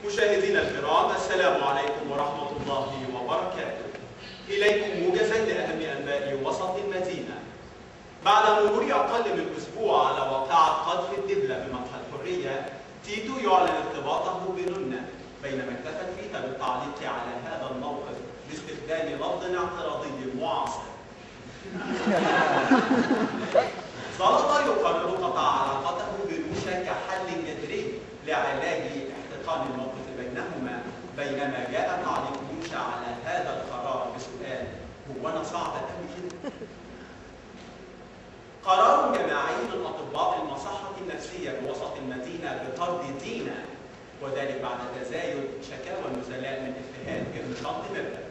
مشاهدينا الكرام، السلام عليكم ورحمة الله وبركاته. إليكم موجزا لأهم أنباء وسط المدينة. بعد مرور أقل من أسبوع على واقعة قذف الدبلة بمقهى الحرية، تيتو يعلن ارتباطه بننة، بينما اكتفت فيتا بالتعليق على هذا الموقف باستخدام لفظ اعتراضي معاصر. زلطة يقرر قطع علاقته بنوشة كحل جذري لعلاج احتقان الموقف بينهما، بينما جاء تعليق نوشة على هذا القرار بسؤال: هو أنا صعب أوي كده؟ قرار جماعي من أطباء المصحة النفسية بوسط المدينة بطرد دينا، وذلك بعد تزايد شكاوى النزلاء من اتهام ابن خالد